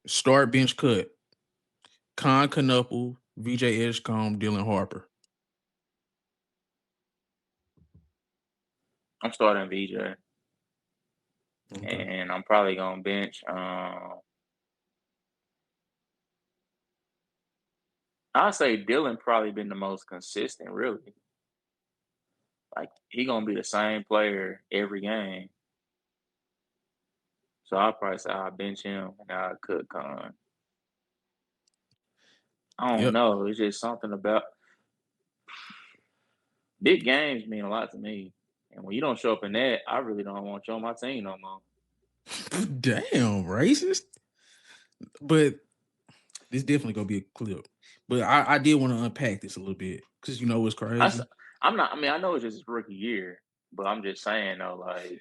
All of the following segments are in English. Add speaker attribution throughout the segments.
Speaker 1: Start bench cut. Con Knuckle, VJ Edgecombe, Dylan Harper.
Speaker 2: I'm starting VJ,
Speaker 1: Okay.
Speaker 2: and I'm probably gonna bench. I'll say Dylan probably been the most consistent, really. Like he gonna be the same player every game. So I'll probably say I'll bench him and I'll cut Con. I don't
Speaker 1: Yep.
Speaker 2: know. It's just something about big games mean a lot to me. And when you don't show up in that, I really don't want you on my team no more.
Speaker 1: Damn, racist. But this definitely gonna be a clip. But I did want to unpack this a little bit because you know what's
Speaker 2: I, s-
Speaker 1: crazy.
Speaker 2: I'm not. I mean, I know it's just his rookie year, but I'm just saying though, like,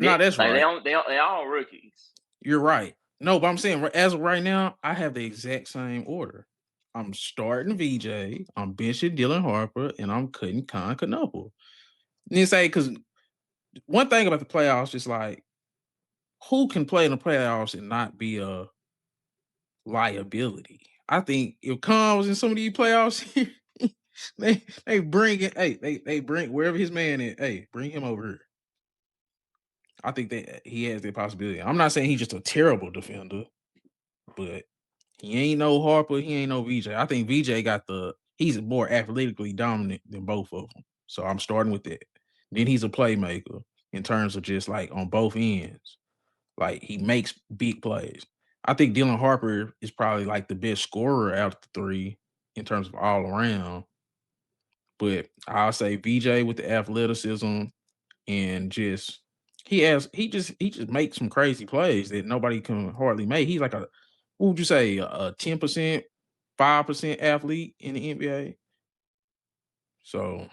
Speaker 1: No, that's
Speaker 2: like
Speaker 1: right.
Speaker 2: they all rookies.
Speaker 1: You're right. No, but I'm saying as of right now, I have the exact same order. I'm starting VJ, I'm benching Dylan Harper, and I'm cutting Con Knuckle. And you say because one thing about the playoffs, just like who can play in the playoffs and not be a liability? I think if Con was in some of these playoffs, they bring it. Hey, they bring wherever his man is. Hey, bring him over here. I think that he has that possibility. I'm not saying he's just a terrible defender, but he ain't no Harper. He ain't no VJ. I think VJ he's more athletically dominant than both of them. So I'm starting with that. Then he's a playmaker in terms of just like on both ends. Like he makes big plays. I think Dylan Harper is probably like the best scorer out of the three in terms of all around. But I'll say VJ with the athleticism and just he just makes some crazy plays that nobody can hardly make. He's like what would you say, a 10%, 5% athlete in the NBA. So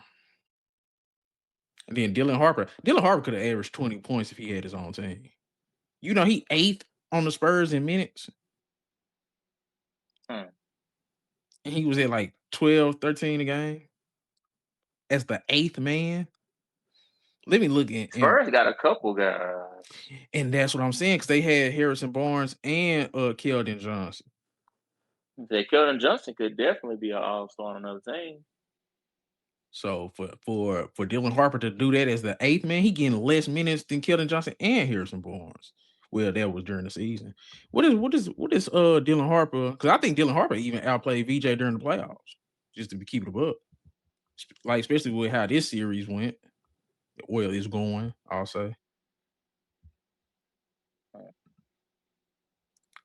Speaker 1: and then Dylan Harper could have averaged 20 points if he had his own team. You know, he eighth on the Spurs in minutes,
Speaker 2: Hmm.
Speaker 1: and he was at like 12, 13 a game as the eighth man. Let me look
Speaker 2: Spurs got a couple guys.
Speaker 1: and that's what I'm saying because they had Harrison Barnes and Keldon Johnson.
Speaker 2: That Keldon Johnson could definitely be an all star on another team.
Speaker 1: So for Dylan Harper to do that as the eighth man, he getting less minutes than Keldon Johnson and Harrison Barnes. Well, that was during the season. What is Dylan Harper? Because I think Dylan Harper even outplayed VJ during the playoffs, just to keep it above. Like especially with how this series went. Well, it's going. I'll say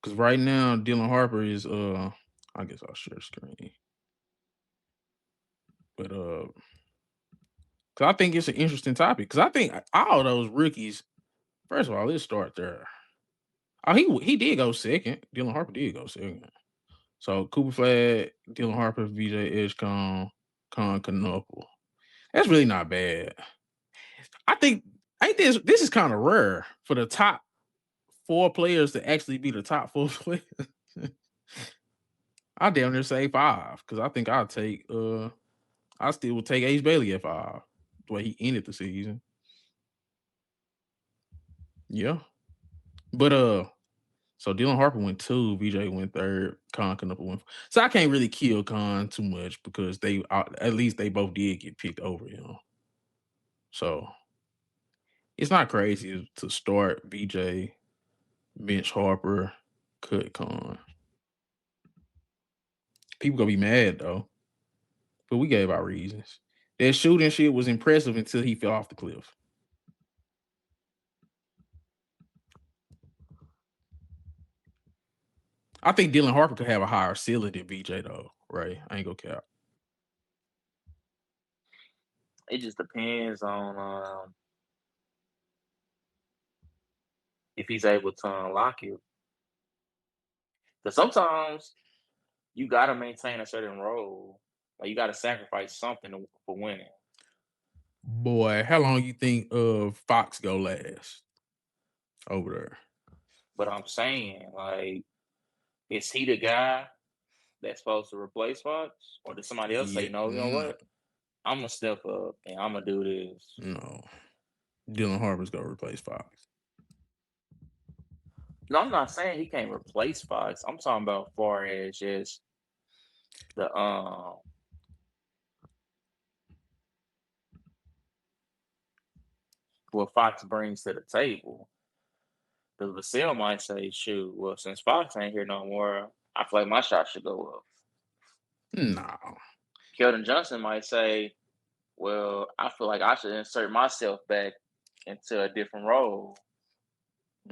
Speaker 1: because right now Dylan Harper is I guess I'll share screen, but because I think it's an interesting topic because I think all those rookies. First of all, let's start there. Oh, he did go second. Dylan Harper did go second. So Cooper Flag, Dylan Harper, VJ Edgecombe, Con Knuckle. That's really not bad. I think this is kind of rare for the top four players to actually be the top four players. I damn near say five because I think I still would take Ace Bailey at five. The way he ended the season. Yeah. But so Dylan Harper went two, VJ went third, Con Knuckle went. So I can't really kill Con too much because they at least they both did get picked over him. So it's not crazy to start VJ, bench Harper, cut Con. People gonna be mad though, but we gave our reasons. That shooting shit was impressive until he fell off the cliff. I think Dylan Harper could have a higher ceiling than VJ though, right? I ain't gonna cap.
Speaker 2: It just depends on if he's able to unlock it. Because sometimes you got to maintain a certain role. Like you got to sacrifice something for winning.
Speaker 1: Boy, how long you think Fox go last over there?
Speaker 2: But I'm saying, like, is he the guy that's supposed to replace Fox, or did somebody else say,
Speaker 1: Yeah,
Speaker 2: no, you know
Speaker 1: no,
Speaker 2: what? I'm gonna step up and I'm gonna do this.
Speaker 1: no. Dylan Harper's gonna replace Fox.
Speaker 2: No, I'm not saying he can't replace Fox. I'm talking about far as just the what Fox brings to the table. Because Vassell might say, shoot, well, since Fox ain't here no more, I feel like my shot should go up.
Speaker 1: No.
Speaker 2: Keldon Johnson might say, well, I feel like I should insert myself back into a different role.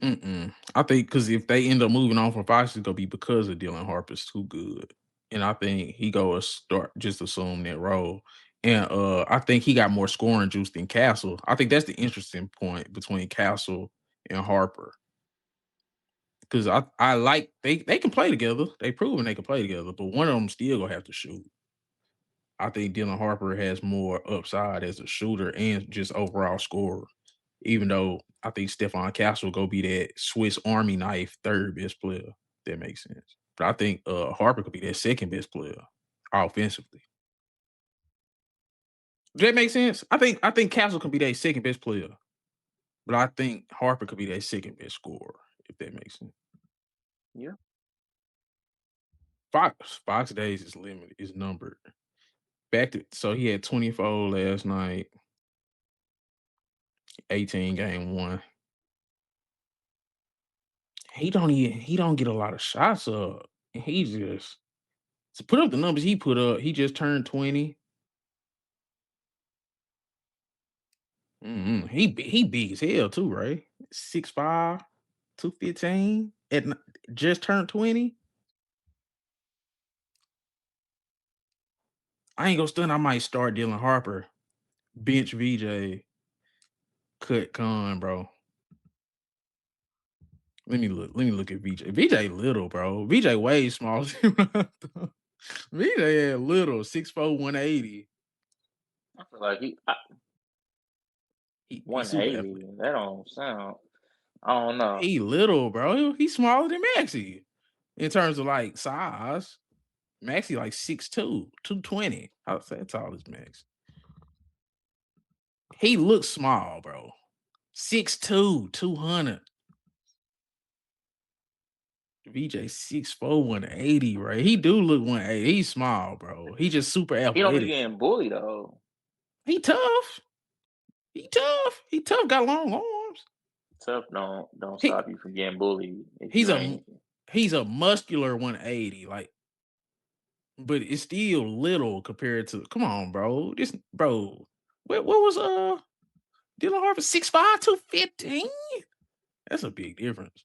Speaker 1: Mm-mm. I think because if they end up moving on from Fox, it's gonna be because of Dylan Harper's too good, and I think he go start just assume that role. And I think he got more scoring juice than Castle. I think that's the interesting point between Castle and Harper. Because I like they can play together. They proven they can play together, but one of them still gonna have to shoot. I think Dylan Harper has more upside as a shooter and just overall scorer. Even though I think Stephon Castle go be that Swiss Army knife third best player. That makes sense. But I think Harper could be that second best player offensively. Does that make sense? I think Castle could be that second best player, but I think Harper could be that second best scorer, if that makes sense.
Speaker 2: Yeah.
Speaker 1: Fox days is limited, is numbered. Back to so he had 24 last night, 18 game one. He don't get a lot of shots up. And he just to put up the numbers he put up, he just turned 20. He big as hell too, right? 6'5", 215 just turned 20. I ain't gonna stun. I might start Dylan Harper, bench VJ, cut Con, bro. Let me look at VJ. VJ little, bro. VJ way smaller. VJ had little 6'4", 180.
Speaker 2: I feel like
Speaker 1: He super
Speaker 2: 180.
Speaker 1: athletic.
Speaker 2: That don't sound. I don't know.
Speaker 1: He little, bro. He's smaller than Maxie in terms of like size. Maxie like 6'2", 220. I'll say tall as Max. He looks small, bro. 6'2", 200. VJ 6'4", 180, right? He do look 180. He's small, bro. He just super
Speaker 2: He don't be
Speaker 1: athletic.
Speaker 2: getting bullied though.
Speaker 1: He tough. He tough. He tough. Got long arms.
Speaker 2: Tough don't
Speaker 1: He
Speaker 2: stop you from getting bullied if
Speaker 1: he's
Speaker 2: you
Speaker 1: a
Speaker 2: ain't.
Speaker 1: he's a muscular 180, like, but it's still little compared to. Come on, bro. This bro. What was Dylan Harper 6'5", 215? That's a big difference.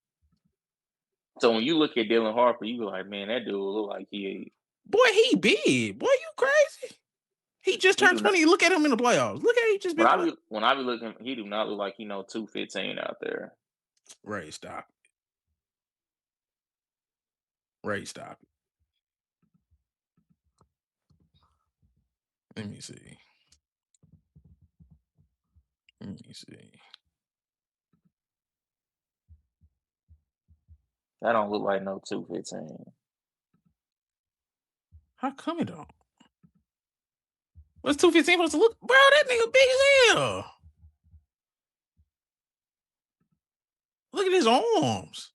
Speaker 2: So when you look at Dylan Harper, you be like, man, that dude look like
Speaker 1: Boy, he big. Boy, you crazy? He just
Speaker 2: he
Speaker 1: turned
Speaker 2: do not.
Speaker 1: 20. Look at him in the playoffs. Look at he just been playing.
Speaker 2: When I be looking, he do not look like 215 out there.
Speaker 1: Ray, stop. Ray, stop. Let me see. Let me see.
Speaker 2: That don't look like no 215.
Speaker 1: How come it don't? What's 215 supposed to look? Bro, that nigga big as hell. Look at his arms.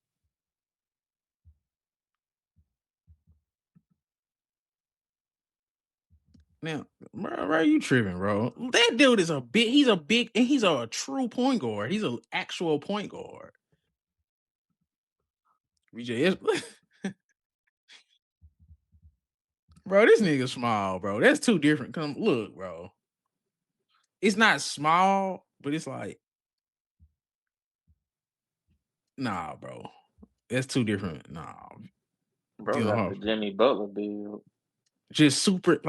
Speaker 1: Now, bro, you tripping, bro. That dude is and he's a true point guard. He's an actual point guard. VJS, bro, this nigga small, bro. That's too different. Come look, bro. It's not small, but it's like, nah, bro. That's too different. Nah,
Speaker 2: Bro
Speaker 1: Dylan
Speaker 2: got the
Speaker 1: Harper.
Speaker 2: Jimmy Butler build.
Speaker 1: Just super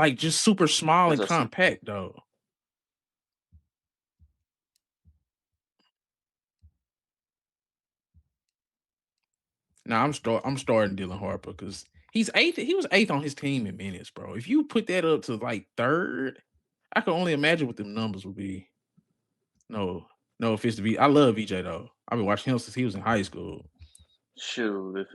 Speaker 1: small
Speaker 2: It's
Speaker 1: and
Speaker 2: a
Speaker 1: compact though. Now I'm starting Dylan Harper because he's eighth. He was eighth on his team in minutes, bro. If you put that up to like third, I can only imagine what the numbers would be. No, no offense to V. I love VJ though. I've been watching him since he was in high school.
Speaker 2: shoot.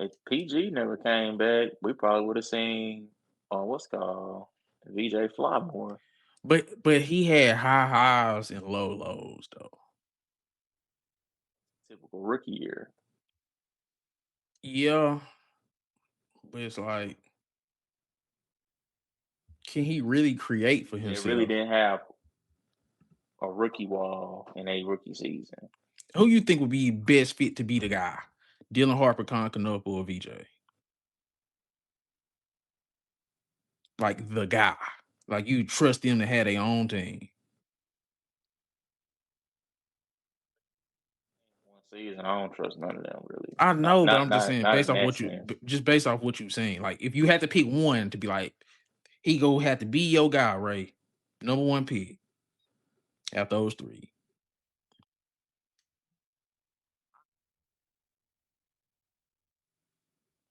Speaker 2: If PG never came back, we probably would have seen what's called VJ Fly more.
Speaker 1: But he had high highs and low lows though.
Speaker 2: Typical rookie year.
Speaker 1: Yeah, but it's like, can he really create for
Speaker 2: They really
Speaker 1: himself?
Speaker 2: didn't have a rookie wall in a rookie season.
Speaker 1: Who you think would be best fit to be the guy? Dylan Harper, Con Canup, or VJ? Like the guy. Like you trust them to have their own team.
Speaker 2: One season, I don't trust none of them really.
Speaker 1: I
Speaker 2: Not
Speaker 1: know, but
Speaker 2: not
Speaker 1: I'm just
Speaker 2: not
Speaker 1: saying,
Speaker 2: not
Speaker 1: based
Speaker 2: in
Speaker 1: off
Speaker 2: that
Speaker 1: what you,
Speaker 2: sense.
Speaker 1: just based off what you saying. Like, if you had to pick one to be like, he go have to be your guy, Ray, number one pick out those three.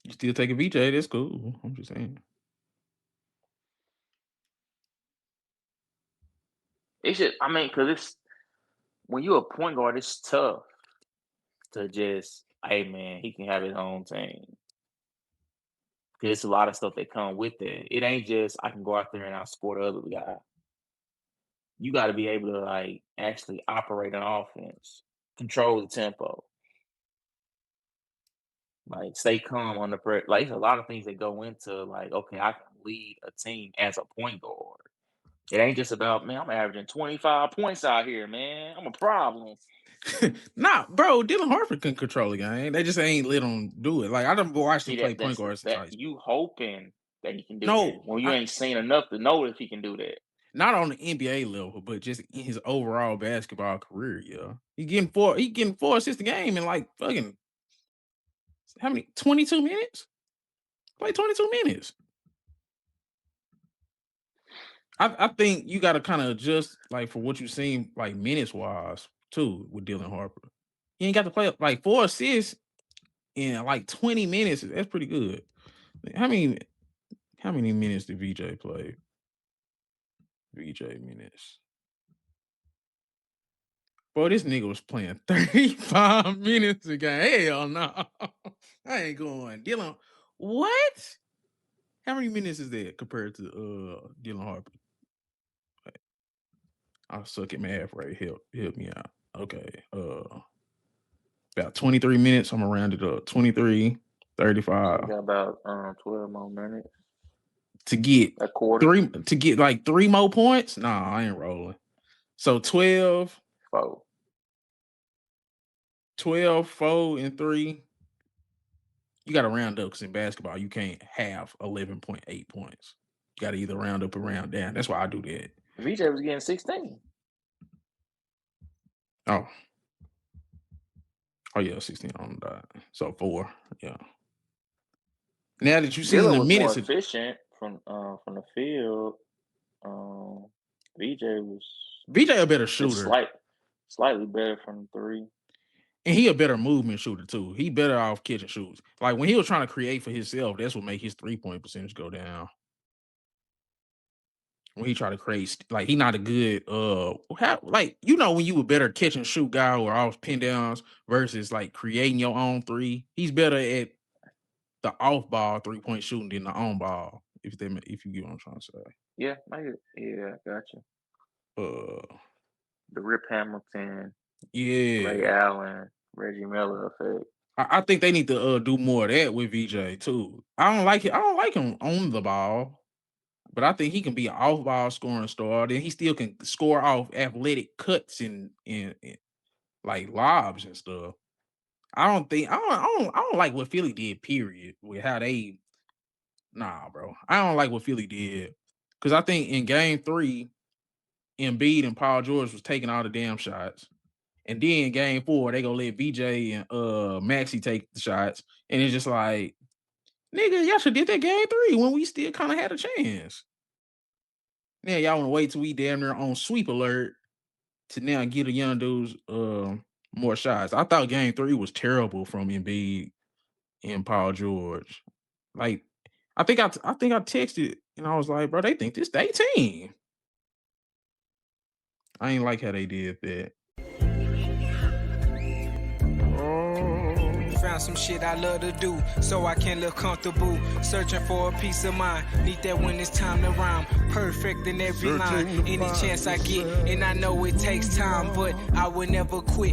Speaker 1: You still take a VJ? That's cool. I'm just saying.
Speaker 2: It's just, I mean, because it's when you're a point guard, it's tough to just, hey man, he can have his own team. There's a lot of stuff that come with that. It ain't just I can go out there and outscore the other guy. You got to be able to like actually operate an offense, control the tempo, like stay calm on the pressure. Like there's a lot of things that go into like, okay, I can lead a team as a point guard. It ain't just about, man, I'm averaging 25 points out here, man. I'm a problem.
Speaker 1: Nah, bro, Dylan Harper can control the game. They just ain't let him do it. Like, I done watched him
Speaker 2: See
Speaker 1: play
Speaker 2: that
Speaker 1: point guard since
Speaker 2: that
Speaker 1: high school.
Speaker 2: you hoping that he can do that.
Speaker 1: No,
Speaker 2: Well, you ain't seen enough to know if he can do that.
Speaker 1: not on the NBA level, but just in his overall basketball career. Yeah, he getting 4 assists a game in like fucking how many 22 minutes? Play 22 minutes. I think you got to kind of adjust like for what you've seen like minutes wise too with Dylan Harper. He ain't got to play like 4 assists in like 20 minutes. That's pretty good. How many how many minutes did VJ play? VJ minutes. Boy, this nigga was playing 35 minutes a game. Hell no. I ain't going. Dylan, what? How many minutes is that compared to Dylan Harper? I suck at math, right? Help me out. Okay. About 23 minutes. I'm gonna round it up. 23,
Speaker 2: So we
Speaker 1: 35.
Speaker 2: got about 12 more minutes,
Speaker 1: To get
Speaker 2: a quarter,
Speaker 1: like 3 more points? Nah, I ain't rolling. So 12,
Speaker 2: 4.
Speaker 1: 12, 4, and 3. You gotta round up because in basketball, you can't have 11.8 points. You gotta either round up or round down. That's why I do that.
Speaker 2: VJ was getting 16.
Speaker 1: Oh, oh yeah, 16 on the dot. So 4. Yeah. Now that you've seen
Speaker 2: Dylan
Speaker 1: the
Speaker 2: was more
Speaker 1: minutes,
Speaker 2: efficient from the field. VJ was
Speaker 1: VJ a better
Speaker 2: just
Speaker 1: shooter.
Speaker 2: slightly better from 3.
Speaker 1: And he a better movement shooter too. He better off catching shoots. Like when he was trying to create for himself, that's what make his 3-point percentage go down. When he try to create, like he not a good like when you a better catch and shoot guy or off pin downs versus like creating your own three. He's better at the off ball 3-point shooting than the on ball. If you get what I'm trying to say.
Speaker 2: Yeah, yeah, gotcha.
Speaker 1: Uh,
Speaker 2: The Rip Hamilton, Ray
Speaker 1: yeah.
Speaker 2: Allen, Reggie Miller effect.
Speaker 1: I think they need to do more of that with VJ too. I don't like it. I don't like him on the ball. But I think he can be an off-ball scoring star. Then he still can score off athletic cuts and like lobs and stuff. I don't like what Philly did. Period. With how they bro. I don't like what Philly did because I think in Game 3, Embiid and Paul George was taking all the damn shots, and then Game 4 they gonna let VJ and Maxi take the shots, and it's just like nigga, y'all should did that Game 3 when we still kind of had a chance. Now y'all want to wait till we damn near on sweep alert to now get the young dudes more shots. I thought Game 3 was terrible from Embiid and Paul George. Like I think I texted and I was like, bro, they think this they team. I ain't like how they did that.
Speaker 3: Found some shit I love to do, so I can live comfortable. Searching for a peace of mind, need that when it's time to rhyme. Perfect in every line, any chance I get, and I know it takes time, but I will never quit.